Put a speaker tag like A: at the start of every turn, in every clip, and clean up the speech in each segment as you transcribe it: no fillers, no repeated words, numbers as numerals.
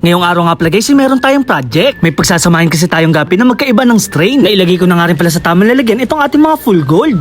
A: Ngayong araw nga pala guys, meron tayong project. May pagsasamahin kasi tayong gapi na magkaiba ng strain. Nailagay ko na nga rin pala sa tamang lalagyan itong ating mga full gold.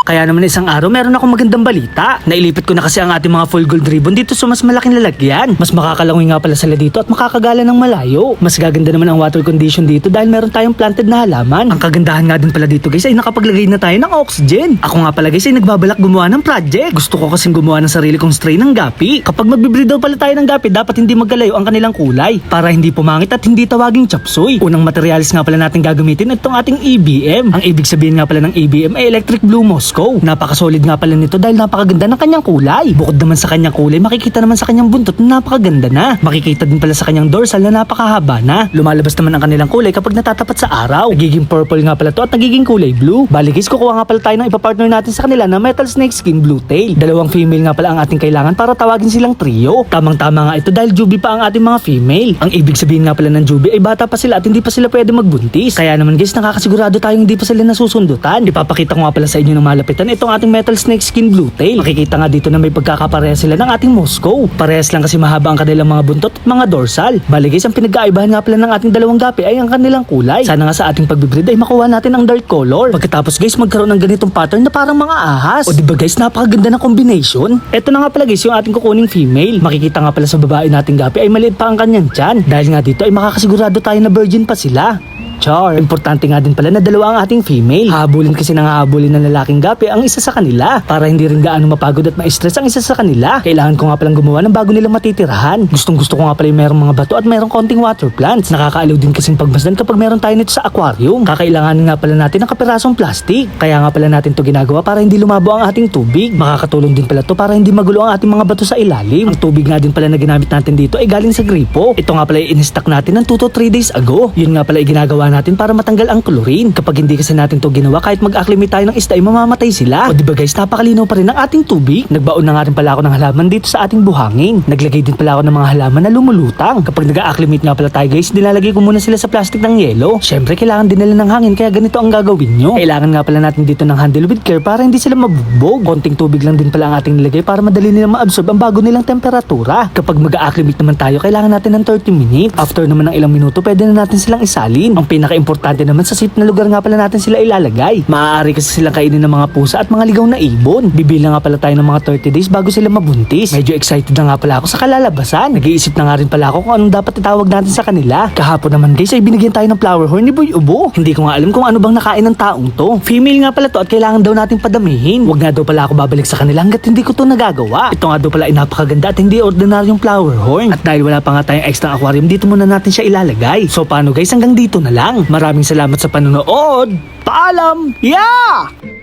A: Kaya naman isang araw meron akong magandang balita. Nailipit ko na kasi ang ating mga full gold ribbon dito sa mas malaking lalagyan. Mas makakalangoy nga pala sila dito at makakagala ng malayo. Mas gaganda naman ang water condition dito dahil meron tayong planted na halaman. Ang kagandahan nga din pala dito guys ay nakapaglagay na tayo ng oxygen. Ako nga pala guys ay nagbabalak gumawa ng project. Gusto ko kasing gumawa ng sarili kong strain ng gapi. Kapag magbibreed daw pala tayo ng gapi, dapat hindi magkalayo ang kanilang kulay para hindi pumangit at hindi tawaging chapsuy. Unang materialis nga pala natin gagamitin itong ating EBM. Ang ibig sabihin nga pala ng EBM ay Electric Blue Moscow. Napakasolid nga pala nito dahil napakaganda ng kanyang kulay. Bukod naman sa kanyang kulay, makikita naman sa kanyang buntot na napakaganda na. Makikita din pala sa kanyang dorsal na napakahaba na. Lumalabas naman ang kanilang kulay kapag natatapat sa araw. Nagiging purple nga pala to at nagiging kulay blue. Bali guys, kukuha nga pala tayo ng ipapartner natin sa kanila na Metal Snake Skin Blue Tail. Dalawang female nga pala ang ating kailangan para tawagin silang trio. Tamang-tama nga ito dahil jubi pa ang ating mga female. Ang ibig sabihin nga pala ng jubi ay bata pa sila at hindi pa sila pwede magbuntis. Kaya naman guys, nakakasigurado tayong hindi pa sila nasusundutan. Ipapakita ko nga pala sa inyo ng malapitan itong ating Metal Snake Skin Blue Tail. Makikita nga dito na may pagkakapareha sila ng ating Moscow. Parehas lang kasi mahaba ang kanilang mga buntot at mga dorsal. Bali guys, ang pinagkaibahan nga pala ng ating dalawang gapi ay ang kanilang kulay. Sana nga sa ating pagbibreed ay makuha natin ang dark color. Pagkatapos guys, magkaroon ng ganitong pattern na parang mga ahas. O diba guys, napakaganda ng combination. Eto na nga pala guys, yung ating kukuning female. Makikita nga pala sa babae nating gapi ay maliit pa ang kanyang tiyan. Dahil nga dito ay makakasigurado tayo na virgin pa sila. Char. Importante nga din pala na dalawa ang ating female. Hahabulin kasi hahabulin ng lalaking gapi ang isa sa kanila para hindi rin gaano mapagod at ma-stress ang isa sa kanila. Kailangan ko nga palang gumawa ng bago nilang matitirahan. Gustong gusto ko nga pala yung merong mga bato at merong konting water plants. Nakakaaliw din kasing pagmasdan kapag meron tayo nito sa aquarium. Kakailanganin nga pala natin ng kapirasong plastic. Kaya nga pala natin to ginagawa para hindi lumabo ang ating tubig. Makakatulong din pala to para hindi magulo ang ating mga bato sa ilalim. Ang tubig nga din pala na ginamit natin dito ay galing sa gripo. Ito nga pala in-stock natin ng 2 to 3 days ago. Yun nga pala ay ginagawa natin para matanggal ang chlorine. Kapag hindi kasi natin to ginawa, kahit mag-acclimate tayo ng isda ay mamamatay sila. O diba guys, napakalinaw pa rin ang ating tubig. Nagbaon na nga rin pala ako ng halaman dito sa ating buhangin. Naglagay din pala ako ng mga halaman na lumulutang. Kapag nag-acclimate nga pala tayo guys, nilalagay ko muna sila sa plastic ng yelo. Syempre, kailangan din nila ng hangin kaya ganito ang gagawin nyo. Kailangan nga pala natin dito ng handle with care para hindi sila mabugbog. Konting tubig lang din pala ang ating nilagay para madali nilang ma-absorb ang bago nilang temperatura. Kapag mag-acclimate naman tayo, kailangan natin ng 30 minutes. After naman ng ilang minuto, pwede na natin silang isalin. Ang pinaka-importante naman sa safe na lugar nga pala natin sila ilalagay. Maaari kasi silang kainin ng mga pusa at mga ligaw na ibon. Bibilang nga pala tayo ng mga 30 days bago sila mabuntis. Medyo excited na nga pala ako sa kalalabasan. Nag-iisip na nga rin pala ako kung anong dapat itawag natin sa kanila. Kahapon naman guys ay binigyan tayo ng flower horn ni Boy Ubo. Hindi ko nga alam kung ano bang nakain ng taong to. Female nga pala to at kailangan daw natin padamihin. Huwag nga daw pala ako babalik sa kanila hanggat hindi ko to nagagawa. Ito nga daw pala ay napakaganda at hindi ordinaryong flower horn. At dahil wala pa nga tayong extra aquarium, dito muna natin siya ilalagay. So paano guys, hanggang dito na lang. Maraming salamat sa panonood. Paalam! Yeah!